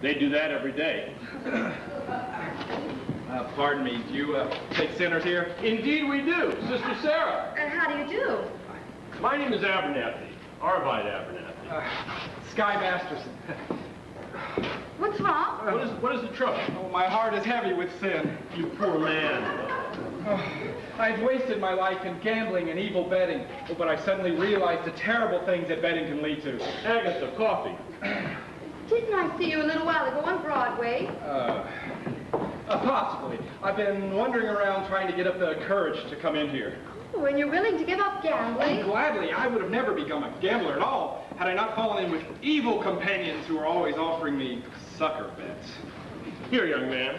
They do that every day. Pardon me, do you take sinners here? Indeed we do, Sister Sarah. How do you do? My name is Abernathy, Arvide Abernathy. Sky Masterson. What's wrong? What is the trouble? Oh, my heart is heavy with sin. You poor man. I've wasted my life in gambling and evil betting, but I suddenly realized the terrible things that betting can lead to. Agatha, coffee. Didn't I see you a little while ago on Broadway? Possibly. I've been wandering around trying to get up the courage to come in here. Oh, and you're willing to give up gambling? Gladly. I would have never become a gambler at all had I not fallen in with evil companions who are always offering me sucker bets. Here, young man.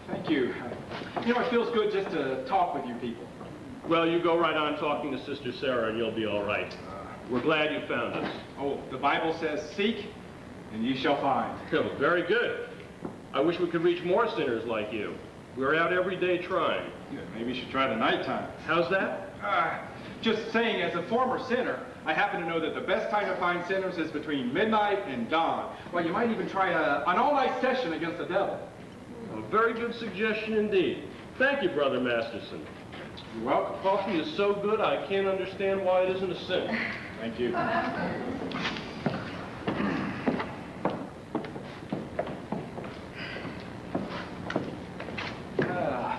Thank you. You know, it feels good just to talk with you people. Well, you go right on talking to Sister Sarah and you'll be all right. We're glad you found us. Oh, the Bible says, seek, and ye shall find. Oh, very good. I wish we could reach more sinners like you. We're out every day trying. Yeah, maybe you should try the nighttime. How's that? Just saying, as a former sinner, I happen to know that the best time to find sinners is between midnight and dawn. Well, you might even try an all-night session against the devil. A very good suggestion indeed. Thank you, Brother Masterson. You're welcome. Coffee is so good, I can't understand why it isn't a sin. Thank you.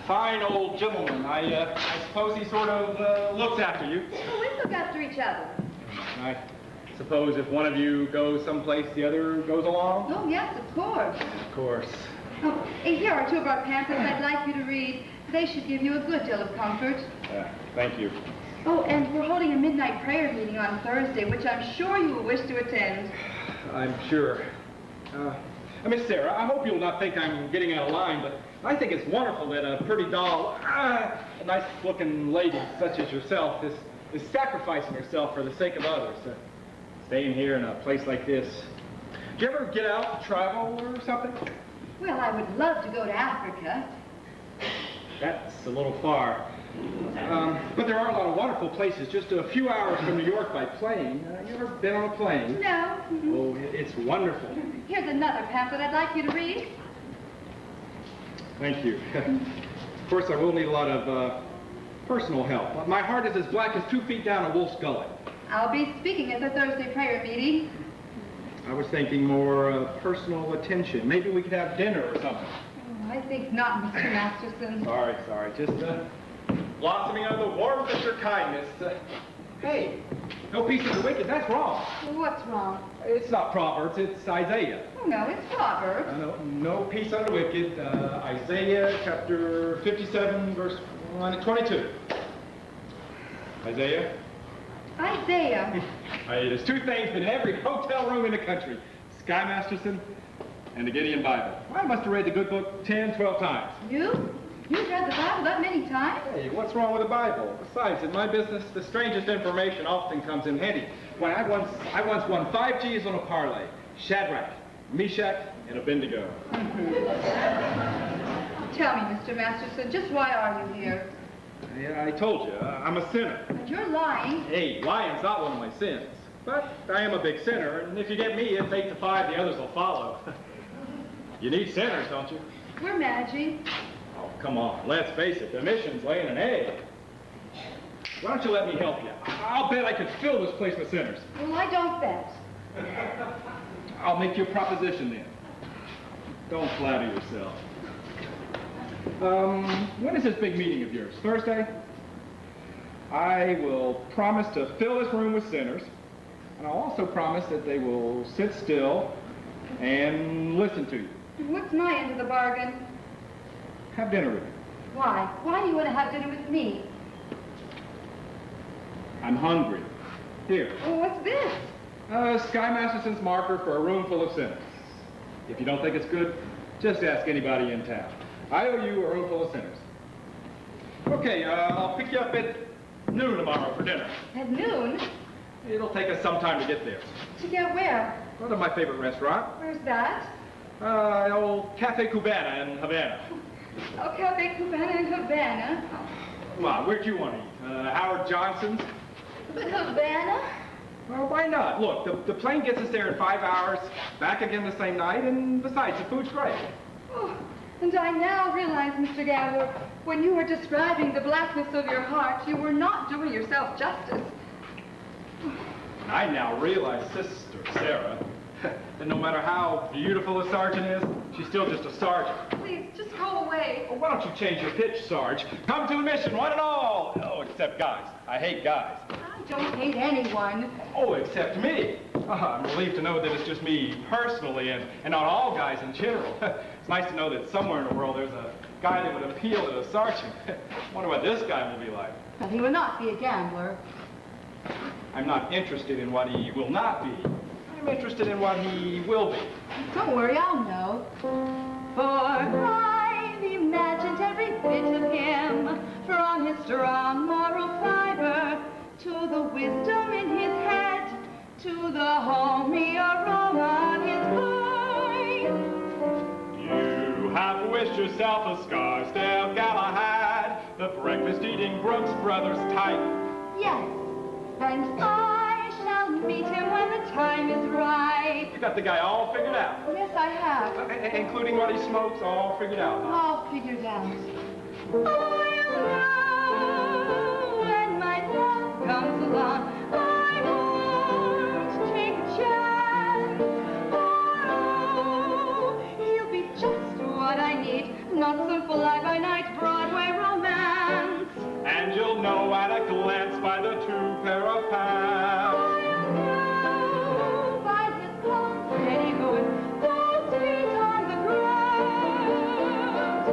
Fine old gentleman. I suppose he sort of looks after you. Oh, we look after each other. I suppose if one of you goes someplace, the other goes along? Oh, yes, of course. Of course. Oh, here are two of our pamphlets I'd like you to read. They should give you a good deal of comfort. Thank you. Oh, and we're holding a midnight prayer meeting on Thursday, which I'm sure you will wish to attend. I'm sure. Miss Sarah, I hope you'll not think I'm getting out of line, but I think it's wonderful that a pretty doll, a nice-looking lady such as yourself is sacrificing herself for the sake of others. Staying here in a place like this. Do you ever get out to travel or something? Well, I would love to go to Africa. That's a little far. But there are a lot of wonderful places just a few hours from New York by plane. You ever been on a plane? No. Oh, it's wonderful. Here's another pamphlet I'd like you to read. Thank you. Of course, I will need a lot of personal help. My heart is as black as 2 feet down a wolf's gullet. I'll be speaking at the Thursday prayer meeting. I was thinking more personal attention. Maybe we could have dinner or something. Oh, I think not, Mr. Masterson. Sorry. Just blossoming out of the warmth of your kindness. Hey, no peace of the wicked. That's wrong. What's wrong? It's not Proverbs. It's Isaiah. Oh, no, it's Proverbs. No peace under the wicked. Isaiah chapter 57, verse 1 to 22. Isaiah? Isaiah. There's two things in every hotel room in the country. Sky Masterson and the Gideon Bible. I must have read the good book 10, 12 times. You? You've read the Bible that many times? Hey, what's wrong with the Bible? Besides, in my business, the strangest information often comes in handy. Why, I once won 5 G's on a parlay. Shadrach, Meshach, and Abednego. Tell me, Mr. Masterson, just why are you here? Yeah, I told you, I'm a sinner. But you're lying. Hey, lying's not one of my sins. But I am a big sinner, and if you get me, it's 8 to 5, the others will follow. You need sinners, don't you? We're managing. Oh, come on, let's face it, the mission's laying an egg. Why don't you let me help you? I'll bet I could fill this place with sinners. Well, I don't bet. I'll make you a proposition then. Don't flatter yourself. When is this big meeting of yours? Thursday? I will promise to fill this room with sinners, and I'll also promise that they will sit still and listen to you. What's my end of the bargain? Have dinner with me. Why? Why do you want to have dinner with me? I'm hungry. Here. Oh, what's this? Sky Masterson's marker for a room full of sinners. If you don't think it's good, just ask anybody in town. I owe you a room full of sinners. Okay, I'll pick you up at noon tomorrow for dinner. At noon? It'll take us some time to get there. To get where? Go to my favorite restaurant. Where's that? Old Cafe Cubana in Havana. Oh, Cafe Cubana in Havana. Come on, where'd you want to eat? Howard Johnson's? But Havana? Well, why not? Look, the plane gets us there in 5 hours, back again the same night, and besides, the food's great. Oh, and I now realize, Mr. Gambler, when you were describing the blackness of your heart, you were not doing yourself justice. And I now realize, Sister Sarah, that no matter how beautiful a sergeant is, she's still just a sergeant. Please, just go away. Well, why don't you change your pitch, Sarge? Come to the mission, one and all! Oh, except guys. I hate guys. I don't hate anyone. Oh, except me. I'm relieved to know that it's just me personally and not all guys in general. It's nice to know that somewhere in the world there's a guy that would appeal to the sergeant. Wonder what this guy will be like. But he will not be a gambler. I'm not interested in what he will not be. I'm interested in what he will be. Don't worry, I'll know. For I've imagined every bit of him, from his strong moral fiber, to the wisdom in his head, to the homey aroma of his voice. You have wished yourself a Scarsdale Galahad, the breakfast-eating Brooks Brothers type. Yes, and I shall meet him when the time is right. You got the guy all figured out. Yes, I have. Including what he smokes, all figured out. Huh? All figured out. I'll know when my love comes along. I won't take a chance. Oh, he'll be just what I need. Not some fly-by-night Broadway romance. And you'll know at a glance by the 2 pair of pants. I'll know by his long petticoat, those feet on the ground.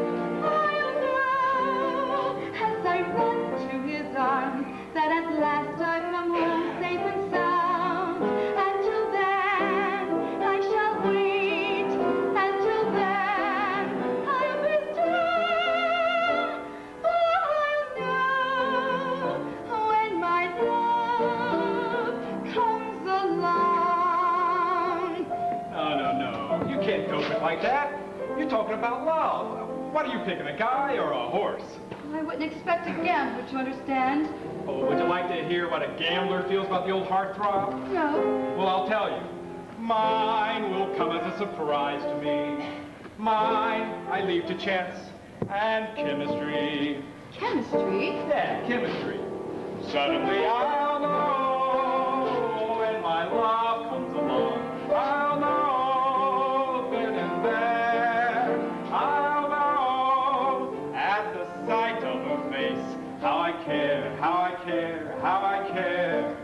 I'll know as I run to his arms that at last I've come home safe and sound. Until then, I shall wait. Until then, I'll be still. I'll know when my love comes along. No. You can't dope it like that. You're talking about love. What are you picking, a guy or a horse? I wouldn't expect a gambler to understand. Oh, would you like to hear what a gambler feels about the old heartthrob? No. Well, I'll tell you. Mine will come as a surprise to me. Mine I leave to chance and chemistry. Chemistry? Yeah, chemistry. Suddenly I'll know when my love comes along. I'll know then and there. I'll know at the sight of her face how I care, how I care, how I care.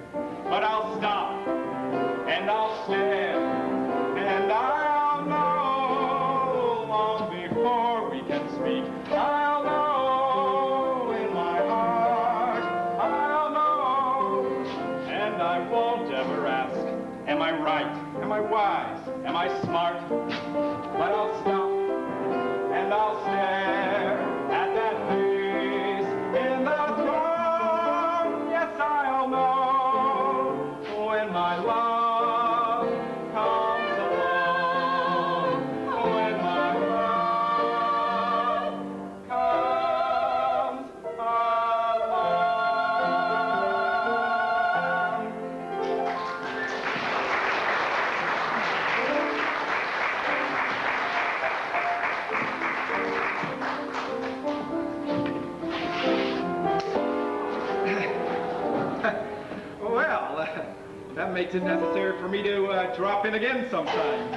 But I'll stop and I'll stare and I'll know long before we can speak. I'll know in my heart, I'll know, and I won't ever ask, am I right, am I wise, am I smart? But I'll stop and I'll stare at that face in the throng. Yes, I'll know when my love comes along. When my love comes along. Well, that makes it necessary for me to drop in again sometime.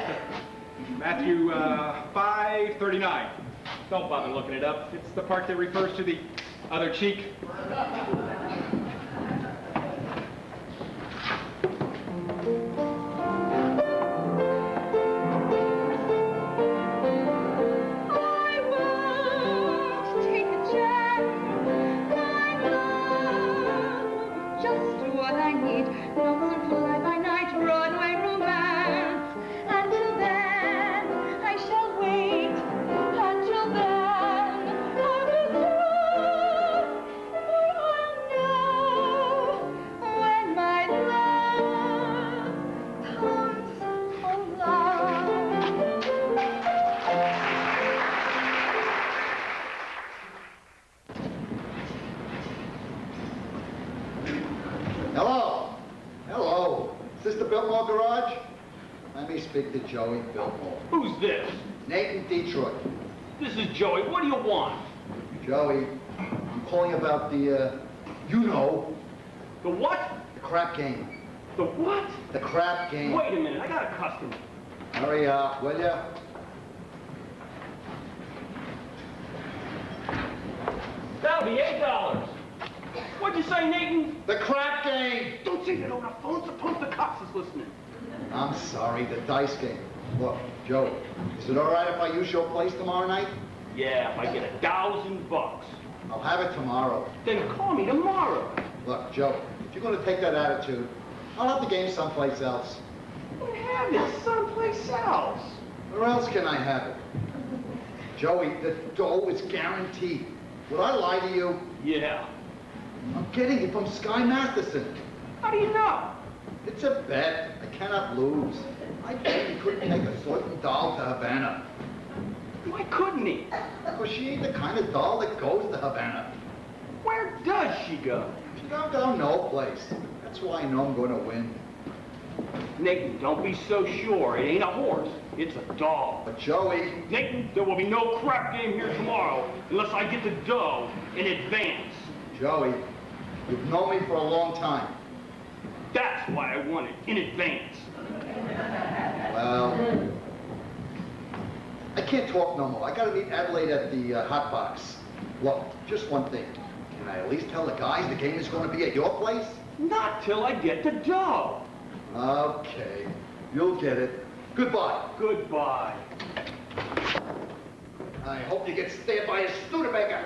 Matthew 5:39. Don't bother looking it up. It's the part that refers to the other cheek. I won't take a chance. My love, just what I need. No some fly-by-night Broadway romance. Until then, I shall wait. Until then, I'll be true. For I'll speak to Joey Biltmore. Who's this? Nathan Detroit. This is Joey. What do you want? Joey, I'm calling about the, you know, The what? the crap game. The what? The crap game. Wait a minute. I got a customer. Hurry up, will ya? That'll be $8. What'd you say, Nathan? The crap game! Don't say that on the phone. Suppose the cops is listening. I'm sorry, the dice game. Look, Joey, is it all right if I use your place tomorrow night? Yeah, if I get $1,000. I'll have it tomorrow. Then call me tomorrow. Look, Joe, if you're going to take that attitude, I'll have the game someplace else. You have it someplace else. Where else can I have it? Joey, the dough is guaranteed. Would I lie to you? Yeah. I'm getting it from Sky Masterson. How do you know? It's a bet. I cannot lose. I bet he couldn't take a certain doll to Havana. Why couldn't he? Because she ain't the kind of doll that goes to Havana. Where does she go? She don't go no place. That's why I know I'm going to win. Nathan, don't be so sure. It ain't a horse. It's a doll. But Joey, Nathan, there will be no crap game here tomorrow unless I get the dough in advance. Joey, you've known me for a long time. That's why I want it in advance. Well, I can't talk no more. I gotta meet Adelaide at the hot box. Look, just one thing. Can I at least tell the guys the game is going to be at your place? Not till I get the dough. Okay, you'll get it. Goodbye. Goodbye. I hope you get stabbed by a Studebaker.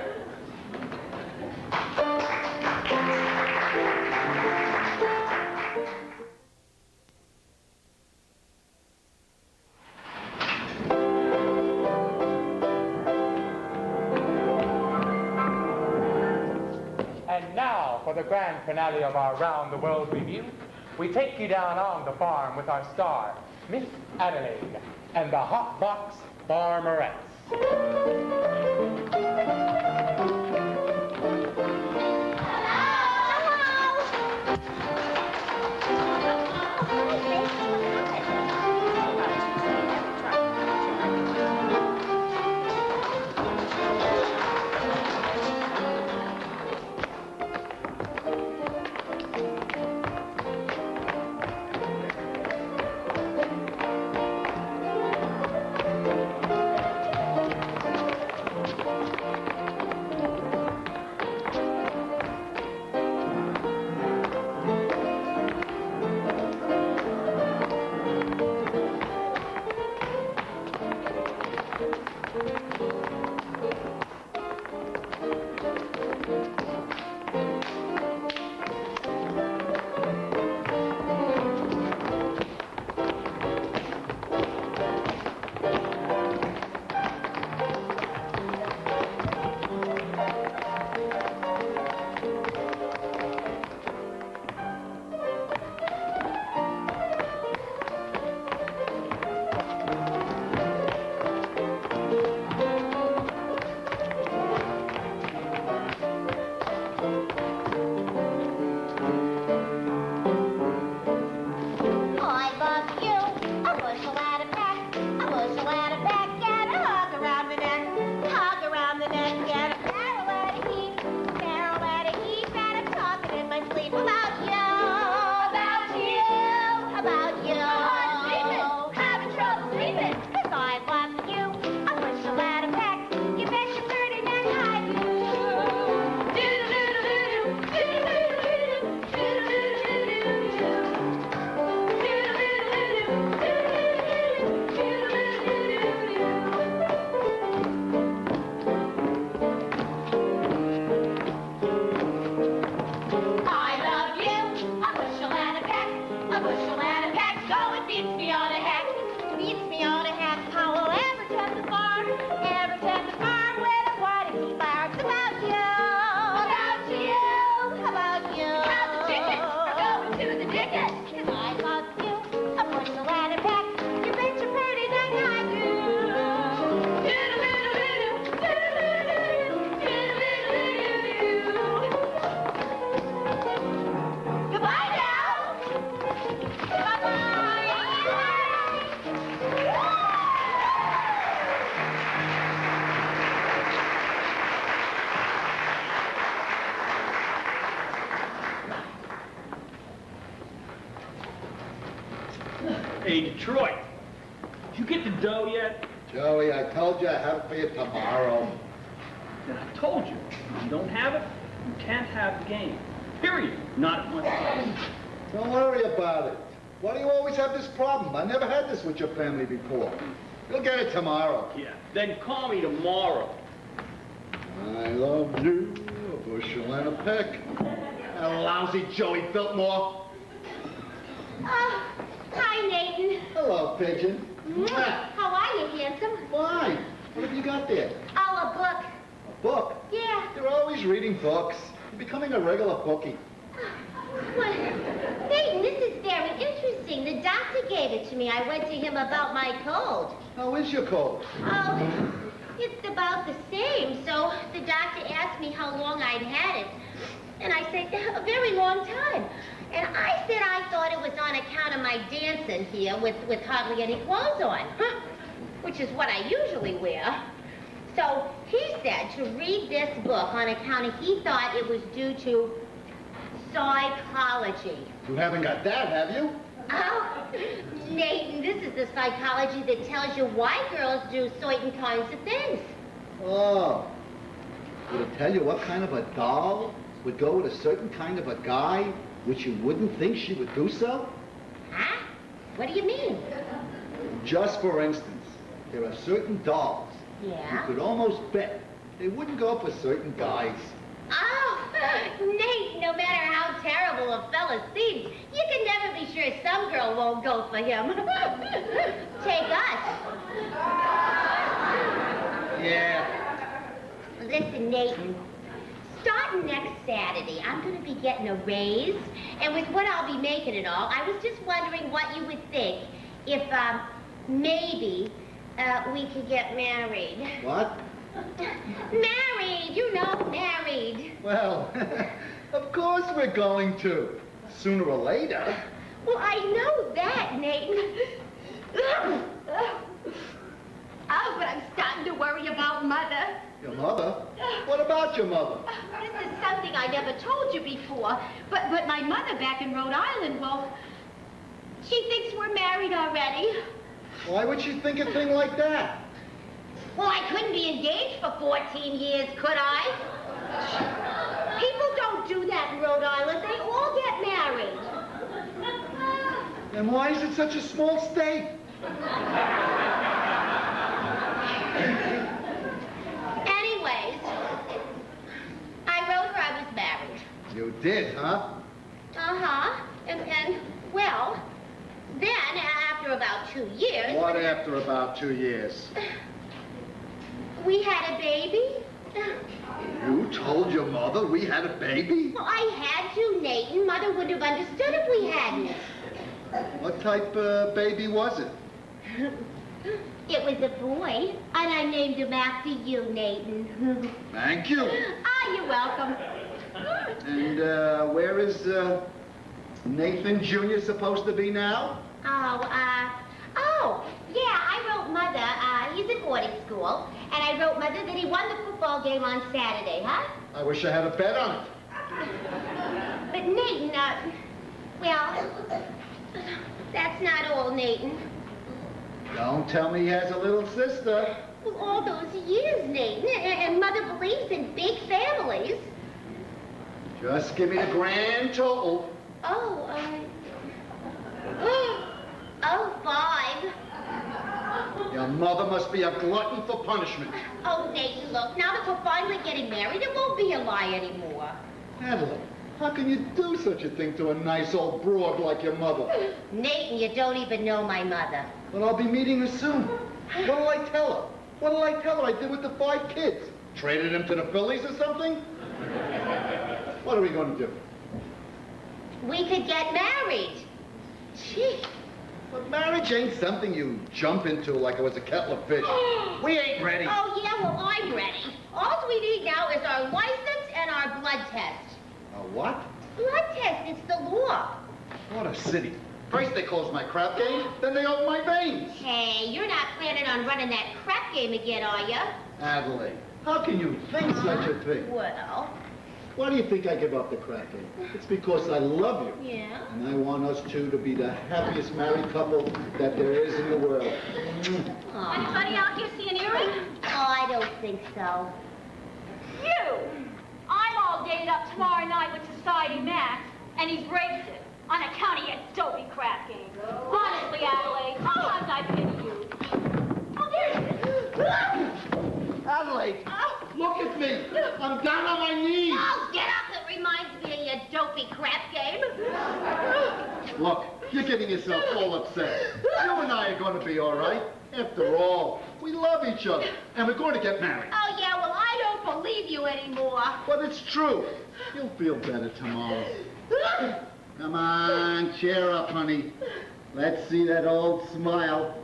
And now, for the grand finale of our Round the World review, we take you down on the farm with our star, Miss Adelaide, and the Hot Box Farmerettes. Hey, Detroit, did you get the dough yet? Joey, I told you I have it for you tomorrow. Then I told you, if you don't have it, you can't have the game. Period. Not at my place. Don't worry about it. Why do you always have this problem? I never had this with your family before. You'll get it tomorrow. Yeah, then call me tomorrow. I love you, a bushel and a peck. That lousy Joey Biltmore. Oh, hi, Nathan. Hello, Pigeon. Mwah. How are you, handsome? Fine. What have you got there? Oh, a book. A book? Yeah. You're always reading books. You're becoming a regular bookie. Well, Nathan, this is very interesting. The doctor gave it to me. I went to him about my cold. How is your cold? Oh, it's about the same. So the doctor asked me how long I'd had it. And I said, a very long time. And I said I thought it was on account of my dancing here with hardly any clothes on. Huh? Which is what I usually wear. So he said to read this book on account of he thought it was due to psychology. You haven't got that, have you? Oh, Nathan, this is the psychology that tells you why girls do certain kinds of things. Oh. Would it tell you what kind of a doll would go with a certain kind of a guy, which you wouldn't think she would do so? Huh? What do you mean? Just for instance, there are certain dolls Yeah? you could almost bet they wouldn't go for certain guys. Oh, Nate, no matter how terrible a fella seems, you can never be sure some girl won't go for him. Take us. Yeah. Listen, Nathan, starting next Saturday, I'm going to be getting a raise, and with what I'll be making and all, I was just wondering what you would think if, maybe, we could get married. What? Married, you know, married. Well, of course we're going to. Sooner or later. Well, I know that, Nathan. Oh, but I'm starting to worry about Mother. Your mother? What about your mother? This is something I never told you before. But my mother back in Rhode Island, well, she thinks we're married already. Why would she think a thing like that? Well, I couldn't be engaged for 14 years, could I? People don't do that in Rhode Island. They all get married. Then why is it such a small state? Anyways, I wrote her I was married. You did, huh? Uh-huh. And well, then, after about 2 years... What after about 2 years? We had a baby. You told your mother we had a baby? Well, I had to, Nathan. Mother wouldn't have understood if we hadn't. What type of baby was it? It was a boy, and I named him after you, Nathan. Thank you. Ah, you're welcome. And where is Nathan Jr. supposed to be now? Oh, yeah, I wrote Mother, he's at boarding school, and I wrote Mother that he won the football game on Saturday, huh? I wish I had a bet on it. But Nathan, well, that's not all, Nathan. Don't tell me he has a little sister. Well, all those years, Nathan, and Mother believes in big families. Just give me the grand total. Oh, oh, 5. Your mother must be a glutton for punishment. Oh, Nathan, look, now that we're finally getting married, it won't be a lie anymore. Adelaide, how can you do such a thing to a nice old broad like your mother? Nathan, you don't even know my mother. But I'll be meeting her soon. What'll I tell her? What'll I tell her I did with the 5 kids? Traded them to the Phillies or something? What are we going to do? We could get married. Gee. But marriage ain't something you jump into like it was a kettle of fish. We ain't ready. Oh, yeah, well, I'm ready. All we need now is our license and our blood test. A what? Blood test, it's the law. What a city. First they close my crap game, then they open my veins. Hey, you're not planning on running that crap game again, are you? Adelaide, how can you think such a thing? Well, Why do you think I give up the crack game? It's because I love you. Yeah? And I want us two to be the happiest married couple that there is in the world. Anybody out here see an earring? Oh, I don't think so. You! I'm all dated up tomorrow night with Society Max, and he's breaks it on account of your dopey crap game. Honestly, Adelaide, how have I pity you? Oh, there it is. Adelaide, look at me. I'm down on my knees. Oh, get up. It reminds me of your dopey crap game. Look, you're getting yourself all upset. You and I are going to be all right. After all, we love each other, and we're going to get married. Oh, yeah, well, I don't believe you anymore. But it's true. You'll feel better tomorrow. Come on, cheer up, honey. Let's see that old smile.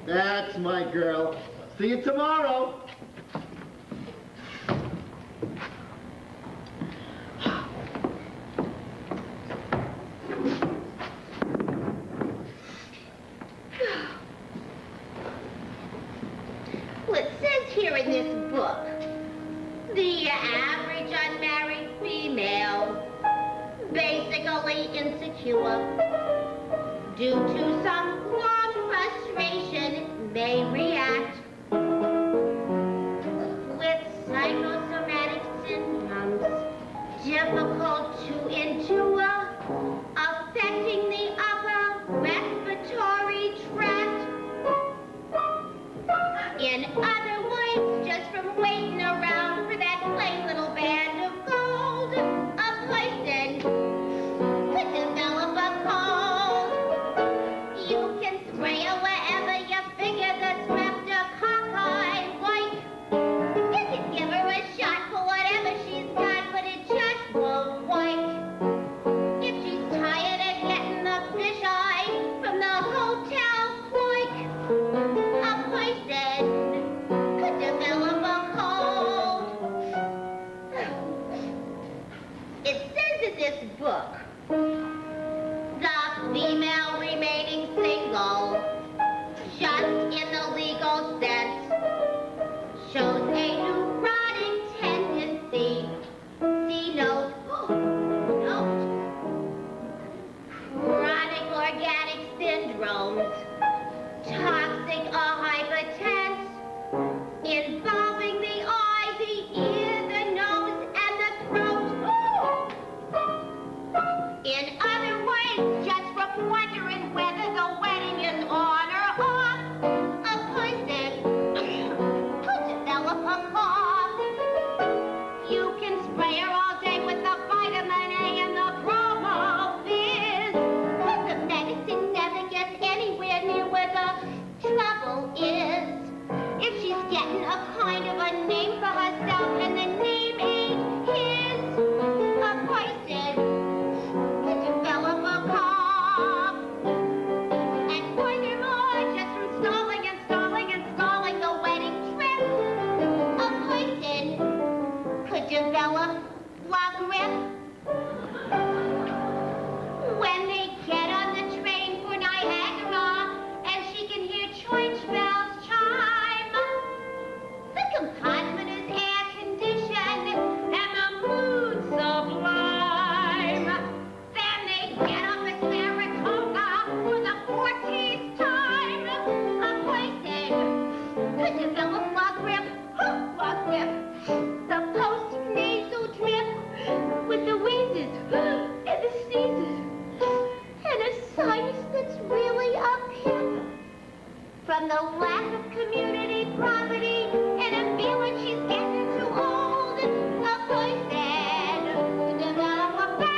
That's my girl. See you tomorrow. Well, it says here in this book, the average unmarried female, basically insecure, due to some long frustration, may react with psychosomatic symptoms difficult to endure, affecting the upper respiratory tract. In other words, just from waiting around for that plain little band of gold, a person could develop a cold. You can spray her wherever you figure the streptococci like. You can give her a shot for whatever she's got, but it just won't work. If she's tired of getting the fish eye from the hotel clerk, a person could develop a cold. It says in this book, the female remaining single, just in the legal sense, shows a neurotic tendency. See note, note, chronic organic syndromes, toxic or hypertense, involving the eye, the ear, the nose, and the throat. In other words, just from wondering whether the wedding is on or off, a person could develop a cough. You can spray her all day with the vitamin A and the Promo-Viz, but the medicine never gets anywhere near where the trouble is. If she's getting a kind of a name for herself and the name ain't his, a person could develop a cough. And furthermore, just from stalling and stalling and stalling the wedding trip, a person could develop la grippe. When they get on the train for Niagara and she can hear church bells chime, the compartment is air conditioned and the mood sublime. Then they get up at Saratoga for the 14th time. A person could develop la grippe, the post-nasal drip with the wheezes and the sneezes and a sinus that's really a pip. From the lack of community property and a feeling she's getting too old, a person could develop a bad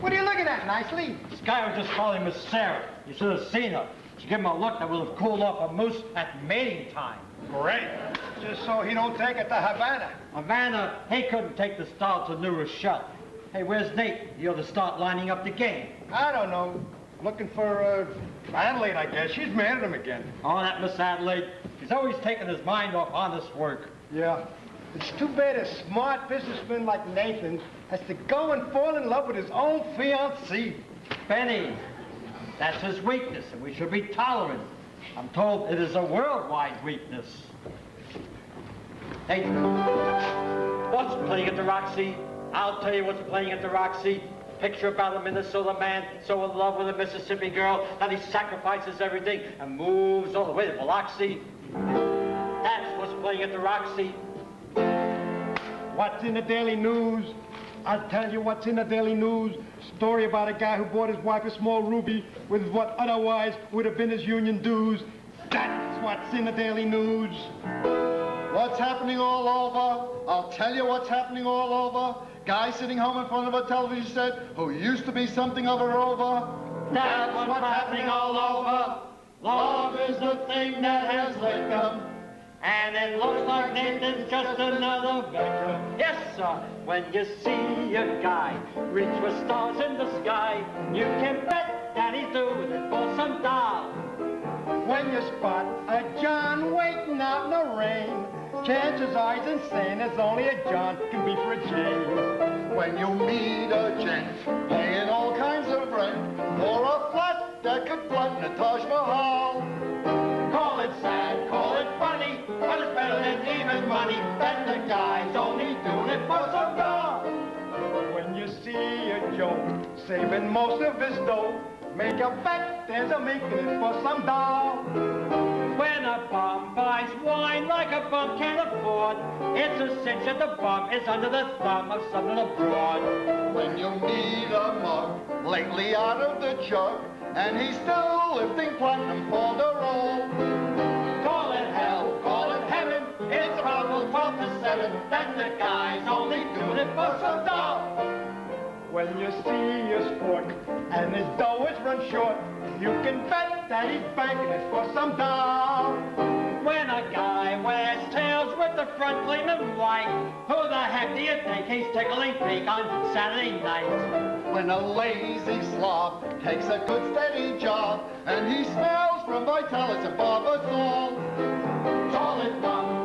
What are you looking at, Nicely? This guy was just calling Miss Sarah. You should have seen her. to give him a look that will have cooled off a moose at mating time. Great. Just so he don't take it to Havana. Havana, he couldn't take the style to New Rochelle. Hey, where's Nate? He ought to start lining up the game. I don't know. Looking for, Adelaide, I guess. She's mad at him again. Oh, that Miss Adelaide. He's always taking his mind off honest work. Yeah. It's too bad a smart businessman like Nathan has to go and fall in love with his own fiancée. Benny, that's his weakness, and we should be tolerant. I'm told it is a worldwide weakness. Hey, what's playing at the Roxy? I'll tell you what's playing at the Roxy. Picture about a Minnesota man so in love with a Mississippi girl that he sacrifices everything and moves all the way to Biloxi. That's what's playing at the Roxy. What's in the Daily News? I'll tell you what's in the Daily News. Story about a guy who bought his wife a small ruby with what otherwise would have been his union dues. That's what's in the Daily News. What's happening all over? I'll tell you what's happening all over. Guy sitting home in front of a television set who used to be something of a rover. That's what's happening all over. Love is the thing that has licked them. And it looks like Nathan's just another victim. Yes, sir. When you see a guy reach for stars in the sky, you can bet that he's doing it for some doll. When you spot a John waiting out in the rain, chances are he's insane. There's only a John can be for a Jane. When you meet a gent paying all kinds of rent for a flat that could flood in a Taj Mahal. Call it sad, call it funny, but it's better than even money. Then the guy's only doing it for some doll. When you see a Joe saving most of his dough, make a bet there's a making it for some doll. When a bum buys wine like a bum can't afford, it's a cinch that the bum is under the thumb of some little broad. When you meet a mug lately out of the jug, and he's still lifting platinum for the roll. Call it hell, call it heaven, it's probably 12 to 7, then the guy's only doing it for some doll. When you see a sport and his dough is run short, you can bet that he's banking it for some doll. When a guy wears tails with the front gleaming white, who the heck do you think he's tickling pink on Saturday night? When a lazy slob takes a good steady job, and he smells from Vitalis and Barbasol. Call it dumb,